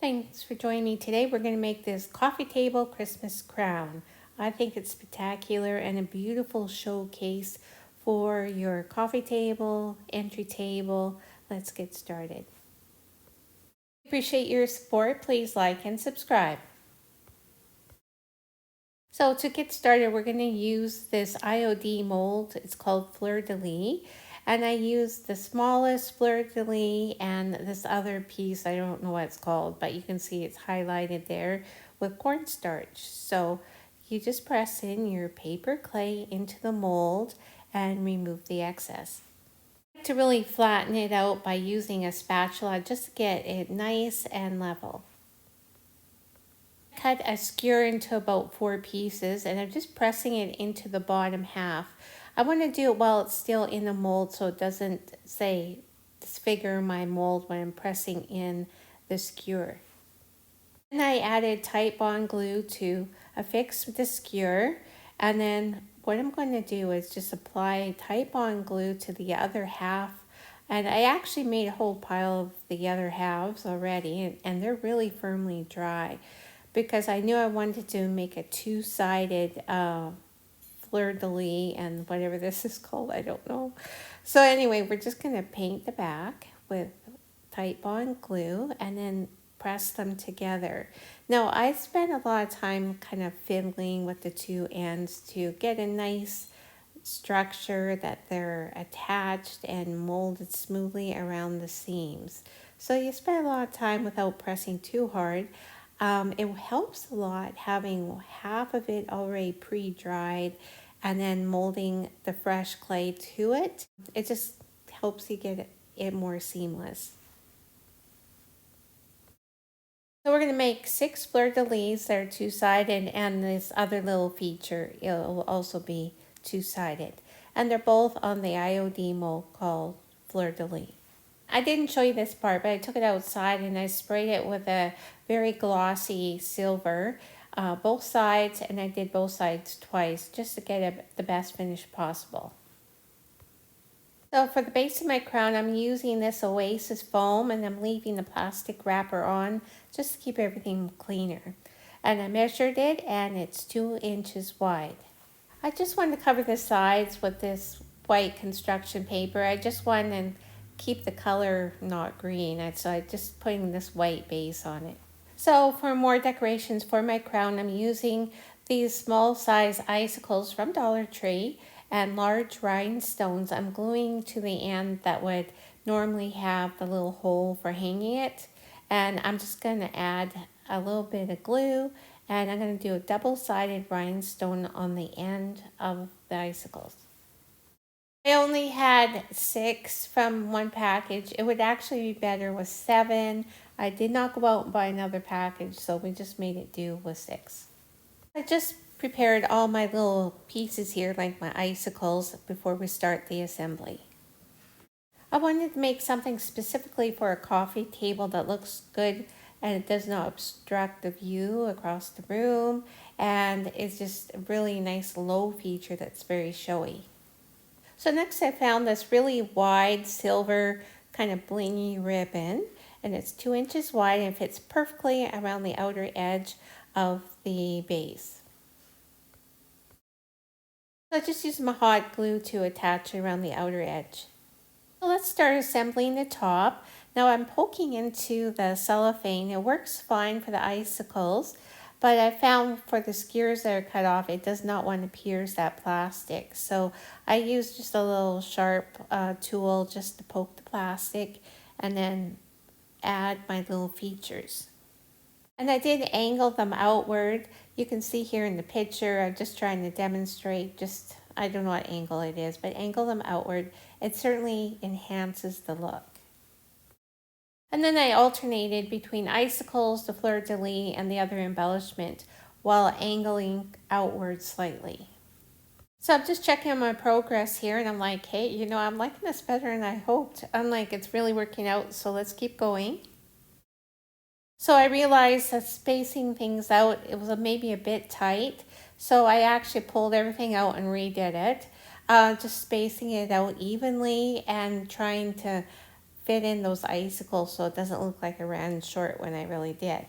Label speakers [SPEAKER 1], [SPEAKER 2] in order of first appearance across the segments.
[SPEAKER 1] Thanks for joining me today. We're going to make this coffee table Christmas crown. I think it's spectacular and a beautiful showcase for your coffee table, entry table. Let's get started. Appreciate your support. Please like and subscribe. So to get started, we're going to use this IOD mold. It's called Fleur De Lis. And I used the smallest Fleur De Lis and this other piece, I don't know what it's called, but you can see it's highlighted there with cornstarch. So you just press in your paper clay into the mold and remove the excess. To really flatten it out by using a spatula just to get it nice and level. Cut a skewer into about 4 pieces and I'm just pressing it into the bottom half. I want to do it while it's still in the mold so it doesn't say disfigure my mold when I'm pressing in the skewer. And I added Titebond glue to affix the skewer, and then what I'm going to do is just apply Titebond glue to the other half. And I actually made a whole pile of the other halves already, and they're really firmly dry because I knew I wanted to make a two-sided Fleur De Lis and whatever this is called, I don't know. So anyway, we're just going to paint the back with Titebond glue and then press them together. Now I spent a lot of time kind of fiddling with the two ends to get a nice structure that they're attached and molded smoothly around the seams. So you spend a lot of time without pressing too hard. It helps a lot having half of it already pre-dried and then molding the fresh clay to it. It just helps you get it more seamless. So we're going to make 6 Fleur De Lis that are two-sided, and this other little feature, it will also be two-sided. And they're both on the IOD mold called Fleur De Lis. I didn't show you this part, but I took it outside and I sprayed it with a very glossy silver, both sides, and I did both sides twice just to get the best finish possible. So for the base of my crown, I'm using this Oasis foam and I'm leaving the plastic wrapper on just to keep everything cleaner. And I measured it and it's 2 inches wide. I just wanted to cover the sides with this white construction paper. I just wanted to keep the color not green, so I just putting this white base on it. So for more decorations for my crown, I'm using these small size icicles from Dollar Tree and large rhinestones I'm gluing to the end that would normally have the little hole for hanging it. And I'm just going to add a little bit of glue, and I'm going to do a double-sided rhinestone on the end of the icicles. I only had 6 from one package. It would actually be better with 7. I did not go out and buy another package, so we just made it do with 6. I just prepared all my little pieces here, like my icicles, before we start the assembly. I wanted to make something specifically for a coffee table that looks good and it does not obstruct the view across the room, and it's just a really nice low feature that's very showy. So next I found this really wide silver kind of blingy ribbon, and it's 2 inches wide and fits perfectly around the outer edge of the base. So I just used my hot glue to attach around the outer edge. So let's start assembling the top. Now I'm poking into the cellophane. It works fine for the icicles, but I found for the skewers that are cut off, it does not want to pierce that plastic. So I used just a little sharp tool just to poke the plastic and then add my little features. And I did angle them outward. You can see here in the picture, I'm just trying to demonstrate, I don't know what angle it is, but angle them outward. It certainly enhances the look. And then I alternated between icicles, the Fleur De Lis, and the other embellishment while angling outward slightly. So I'm just checking on my progress here, and I'm like, hey, I'm liking this better than I hoped. I'm like, it's really working out, so let's keep going. So I realized that spacing things out, it was maybe a bit tight. So I actually pulled everything out and redid it, just spacing it out evenly and trying to fit in those icicles so it doesn't look like I ran short when I really did.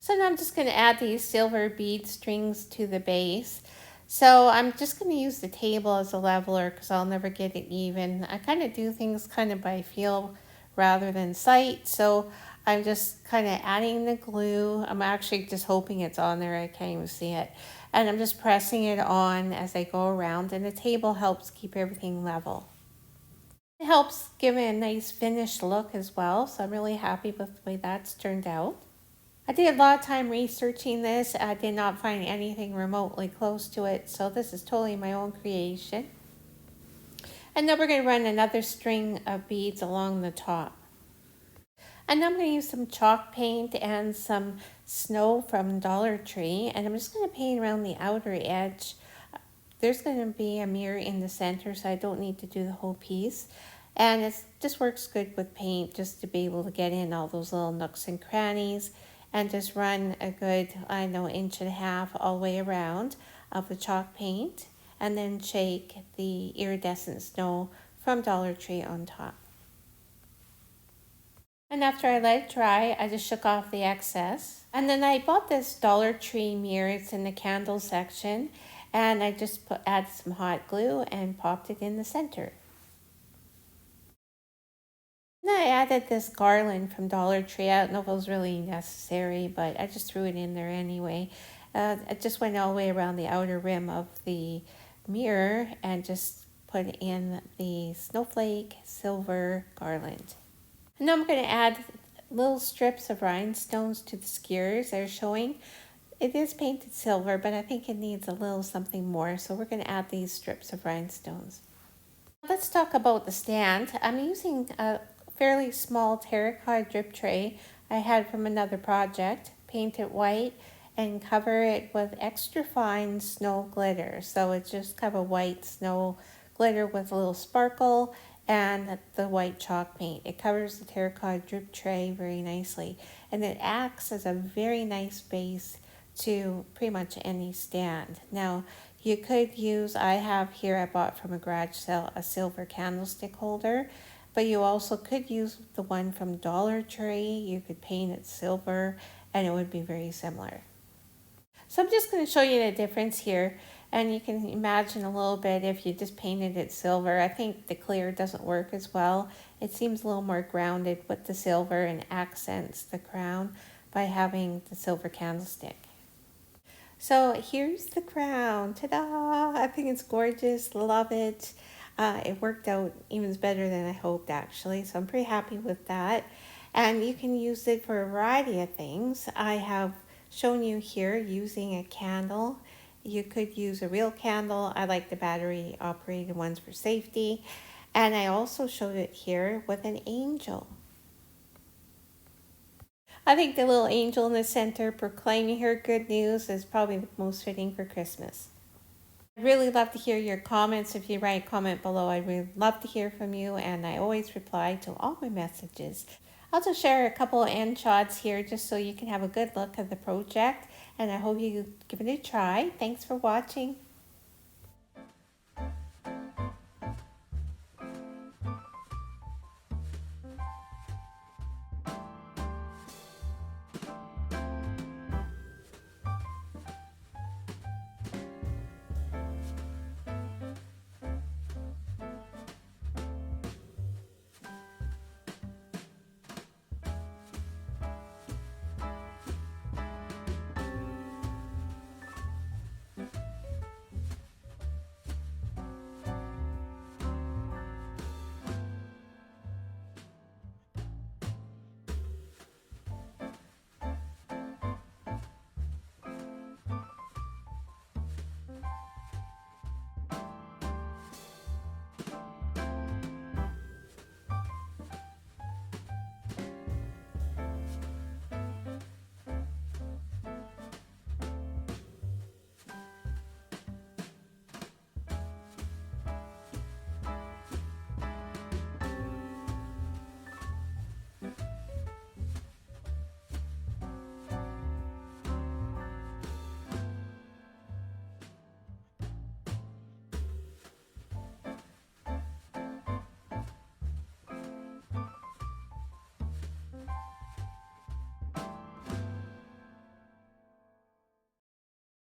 [SPEAKER 1] So now I'm just going to add these silver bead strings to the base. So I'm just going to use the table as a leveler because I'll never get it even. I kind of do things kind of by feel rather than sight. So I'm just kind of adding the glue. I'm actually just hoping it's on there. I can't even see it. And I'm just pressing it on as I go around, and the table helps keep everything level. It helps give it a nice finished look as well. So I'm really happy with the way that's turned out. I did a lot of time researching this. I did not find anything remotely close to it, so this is totally my own creation. And then we're going to run another string of beads along the top. And then I'm going to use some chalk paint and some snow from Dollar Tree, and I'm just going to paint around the outer edge. There's going to be a mirror in the center, so I don't need to do the whole piece. And it just works good with paint just to be able to get in all those little nooks and crannies. And just run a good, 1.5 inches all the way around of the chalk paint. And then shake the iridescent snow from Dollar Tree on top. And after I let it dry, I just shook off the excess. And then I bought this Dollar Tree mirror. It's in the candle section. And I just added some hot glue and popped it in the center. Then I added this garland from Dollar Tree. I don't know if it was really necessary, but I just threw it in there anyway. I just went all the way around the outer rim of the mirror and just put in the snowflake silver garland. And now I'm going to add little strips of rhinestones to the skewers they're showing. It is painted silver, but I think it needs a little something more, so we're going to add these strips of rhinestones. Let's talk about the stand. I'm using a fairly small terracotta drip tray I had from another project. Paint it white and cover it with extra fine snow glitter. So it's just kind of a white snow glitter with a little sparkle and the white chalk paint. It covers the terracotta drip tray very nicely, and it acts as a very nice base to pretty much any stand. Now you could use, I have here, I bought from a garage sale, a silver candlestick holder. But you also could use the one from Dollar Tree. You could paint it silver and it would be very similar. So I'm just going to show you the difference here. And you can imagine a little bit if you just painted it silver. I think the clear doesn't work as well. It seems a little more grounded with the silver and accents the crown by having the silver candlestick. So here's the crown. Ta-da! I think it's gorgeous. Love it. It worked out even better than I hoped, actually, so I'm pretty happy with that. And you can use it for a variety of things. I have shown you here using a candle. You could use a real candle. I like the battery operated ones for safety. And I also showed it here with an angel. I think the little angel in the center proclaiming her good news is probably the most fitting for Christmas. I'd really love to hear your comments. If you write a comment below, I'd really love to hear from you, and I always reply to all my messages. I'll just share a couple of end shots here just so you can have a good look at the project, and I hope you give it a try. Thanks for watching.